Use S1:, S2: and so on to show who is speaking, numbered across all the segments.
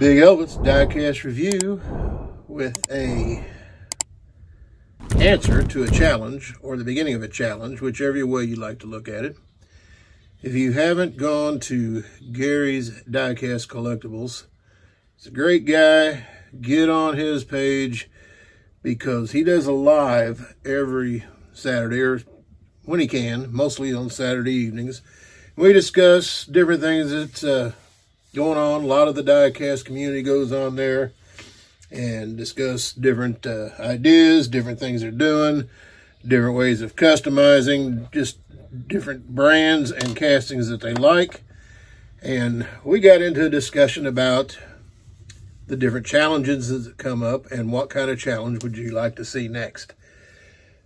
S1: Big Elvis Diecast Review with a answer to a challenge, or the beginning of a challenge, whichever way you like to look at it. If you haven't gone to Gary's Diecast Collectibles, he's a great guy. Get on his page because he does a live every Saturday, or when he can, mostly on Saturday evenings. We discuss different things that's going on. A lot of the diecast community goes on there and discuss different ideas, different things they're doing, different ways of customizing, just different brands and castings that they like. And we got into a discussion about the different challenges that come up and what kind of challenge would you like to see next.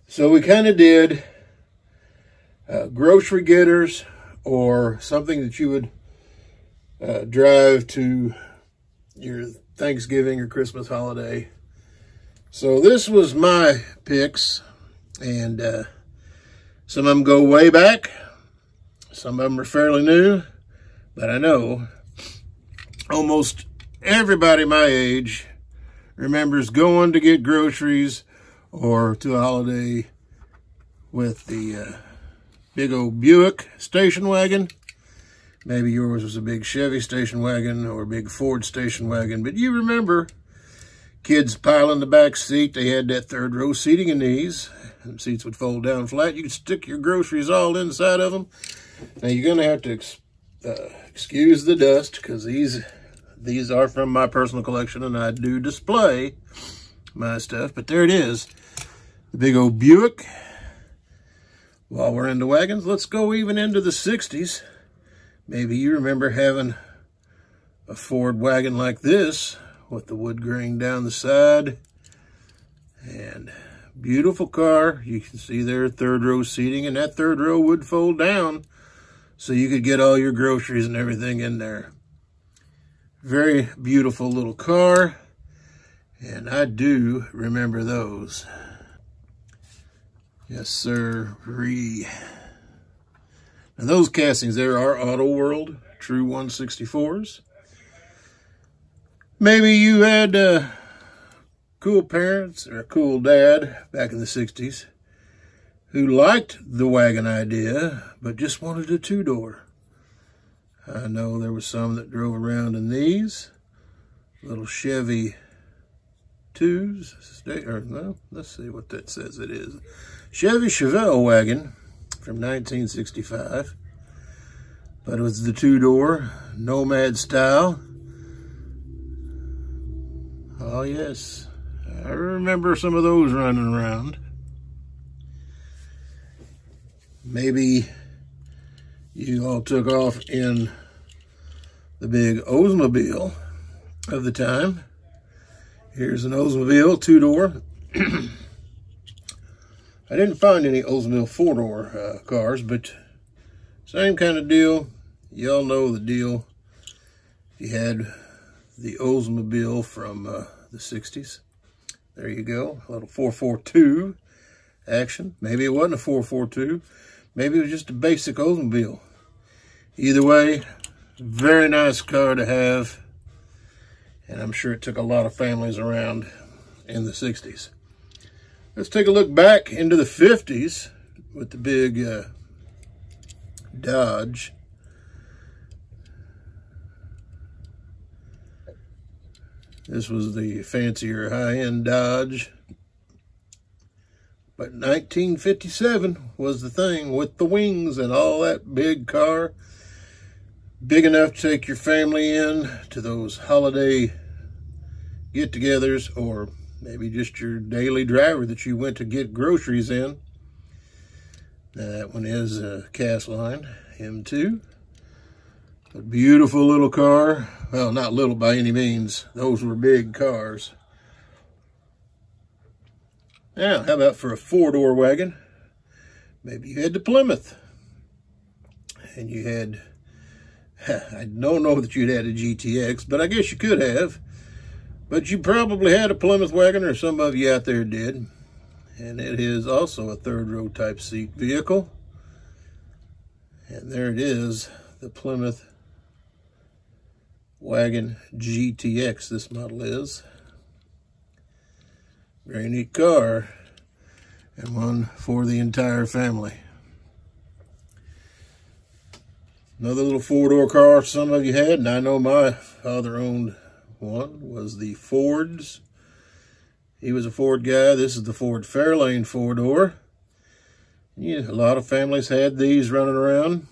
S1: So we kind of did grocery getters, or something that you would drive to your Thanksgiving or Christmas holiday. So this was my picks, and some of them go way back. Some of them are fairly new, but I know almost everybody my age remembers going to get groceries or to a holiday with the big old Buick station wagon. Maybe yours was a big Chevy station wagon or a big Ford station wagon, but you remember kids pile in the back seat. They had that third row seating in these, and the seats would fold down flat. You could stick your groceries all inside of them. Now you're going to have to excuse the dust, because these are from my personal collection, and I do display my stuff. But there it is, the big old Buick. While we're into wagons, let's go even into the 60s. Maybe you remember having a Ford wagon like this with the wood grain down the side. And beautiful car. You can see there, third row seating, and that third row would fold down so you could get all your groceries and everything in there. Very beautiful little car, and I do remember those. Yes, sir. Now those castings there are Auto World True 164s. Maybe you had cool parents or a cool dad back in the 60s who liked the wagon idea, but just wanted a two-door. I know there was some that drove around in these little Chevy 2s, or no, let's see what that says it is. Chevy Chevelle wagon from 1965, but it was the two-door Nomad style. Oh yes, I remember some of those running around. Maybe you all took off in the big Oldsmobile of the time. Here's an Oldsmobile two-door. I didn't find any Oldsmobile four-door cars, but same kind of deal. Y'all know the deal. You had the Oldsmobile from the 60s. There you go, a little 442 action. Maybe it wasn't a 442. Maybe it was just a basic Oldsmobile. Either way, very nice car to have, and I'm sure it took a lot of families around in the 60s. Let's take a look back into the 50s with the big Dodge. This was the fancier high-end Dodge. But 1957 was the thing with the wings and all that big car. Big enough to take your family in to those holiday get-togethers, or maybe just your daily driver that you went to get groceries in. Now that one is a cast line M2. A beautiful little car. Well, not little by any means. Those were big cars. Now, how about for a four-door wagon? Maybe you had the Plymouth. And you had, I don't know that you'd had a GTX, but I guess you could have. But you probably had a Plymouth wagon, or some of you out there did. And it is also a third row type seat vehicle. And there it is, the Plymouth Wagon GTX, this model is. Very neat car, and one for the entire family. Another little four-door car some of you had, and I know my father owned one, was the Fords. He was a Ford guy. This is the Ford Fairlane four-door. Yeah, a lot of families had these running around.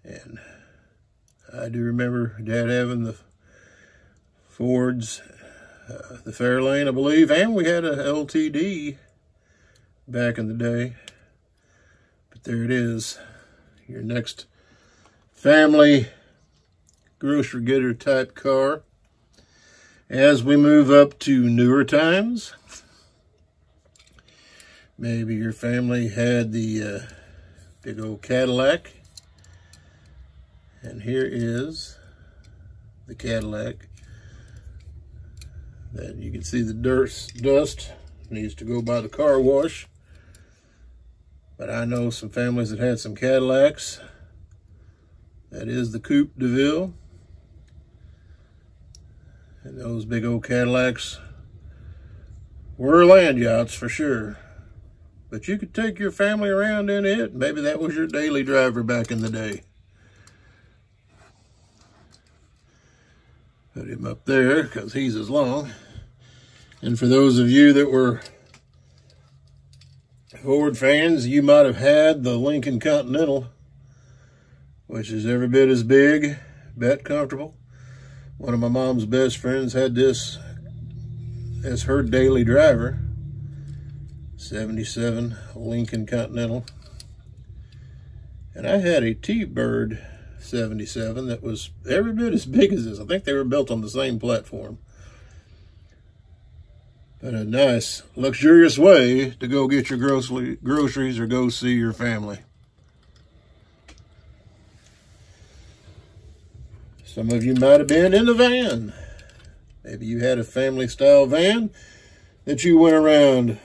S1: And I do remember Dad having the Fords, the Fairlane, I believe, and we had a LTD back in the day. But there it is, your next family grocery getter type car. As we move up to newer times, maybe your family had the big old Cadillac. And here is the Cadillac that you can see the dust needs to go by the car wash. But I know some families that had some Cadillacs. That is the Coupe de Ville. And those big old Cadillacs were land yachts for sure. But you could take your family around in it. Maybe that was your daily driver back in the day. Put him up there because he's as long. And for those of you that were Ford fans, you might have had the Lincoln Continental, which is every bit as big, but comfortable. One of my mom's best friends had this as her daily driver. 77 Lincoln Continental. And I had a T-Bird 77 that was every bit as big as this. I think they were built on the same platform. But a nice, luxurious way to go get your groceries or go see your family. Some of you might have been in the van. Maybe you had a family-style van that you went around,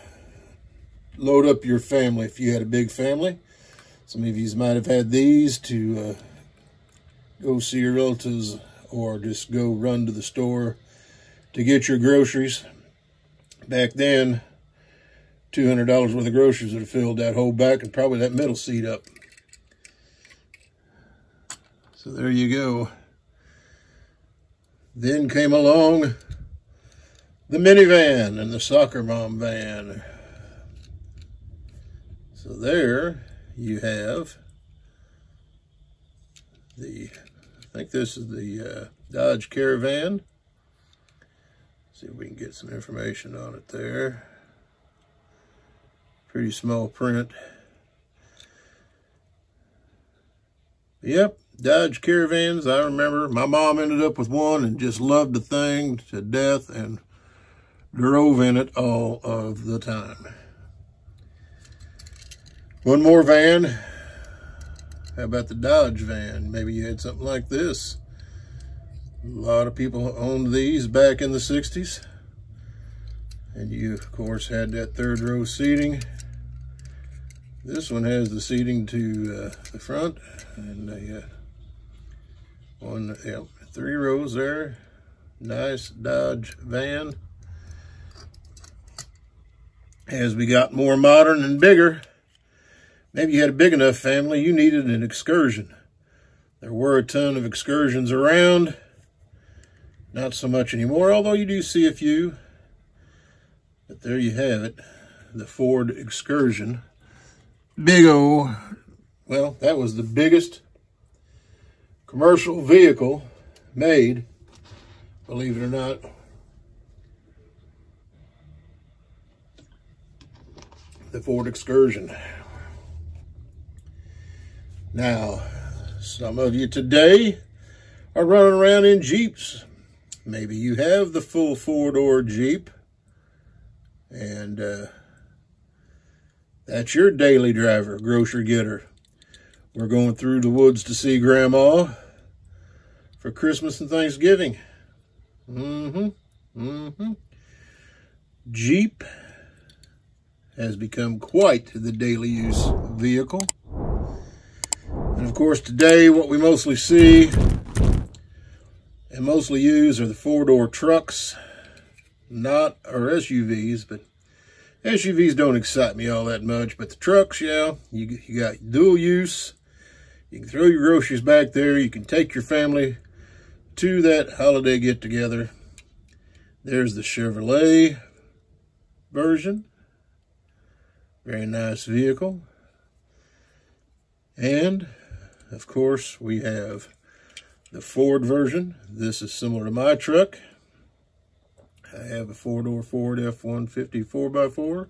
S1: load up your family if you had a big family. Some of you might have had these to go see your relatives or just go run to the store to get your groceries. Back then, $200 worth of groceries would have filled that whole back and probably that middle seat up. So there you go. Then came along the minivan and the soccer mom van. So there you have the, I think this is the Dodge Caravan. See if we can get some information on it there. Pretty small print. Yep, Dodge Caravans. I remember my mom ended up with one and just loved the thing to death and drove in it all of the time. One more van. How about the Dodge van? Maybe you had something like this. A lot of people owned these back in the 60s. And you, of course, had that third row seating. This one has the seating to the front. And three rows there. Nice Dodge van. As we got more modern and bigger, maybe you had a big enough family, you needed an excursion. There were a ton of excursions around. Not so much anymore, although you do see a few. But there you have it, the Ford Excursion. Big old, well, that was the biggest commercial vehicle made, believe it or not. The Ford Excursion. Now, some of you today are running around in Jeeps. Maybe you have the full four-door Jeep, and that's your daily driver, grocery getter. We're going through the woods to see Grandma for Christmas and Thanksgiving. Jeep has become quite the daily use vehicle. And of course today what we mostly see and mostly use are the 4-door trucks, not or SUVs, but SUVs don't excite me all that much. But the trucks, yeah, you got dual use. You can throw your groceries back there. You can take your family to that holiday get-together. There's the Chevrolet version. Very nice vehicle. And, of course, we have the Ford version. This is similar to my truck. I have a 4-door Ford F-150 4x4.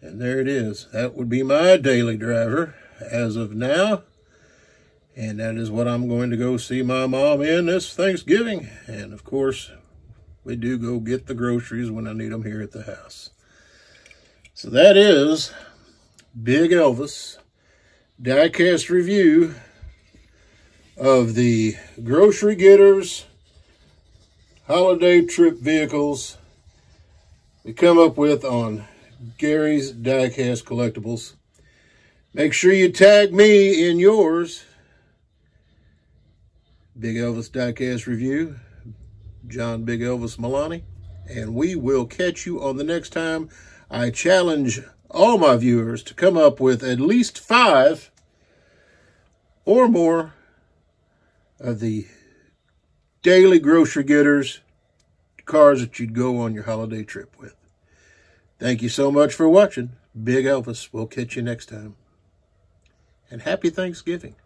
S1: And there it is. That would be my daily driver as of now. And that is what I'm going to go see my mom in this Thanksgiving. And, of course, we do go get the groceries when I need them here at the house. So that is Big Elvis diecast review of the Grocery Getters holiday trip vehicles we come up with on Gary's Diecast Collectibles. Make sure you tag me in yours. Big Elvis Diecast Review, John Big Elvis Milani, and we will catch you on the next time. I challenge all my viewers to come up with at least 5 or more of the daily Grocery Getters cars that you'd go on your holiday trip with. Thank you so much for watching. Big Elvis. We'll catch you next time. And happy Thanksgiving.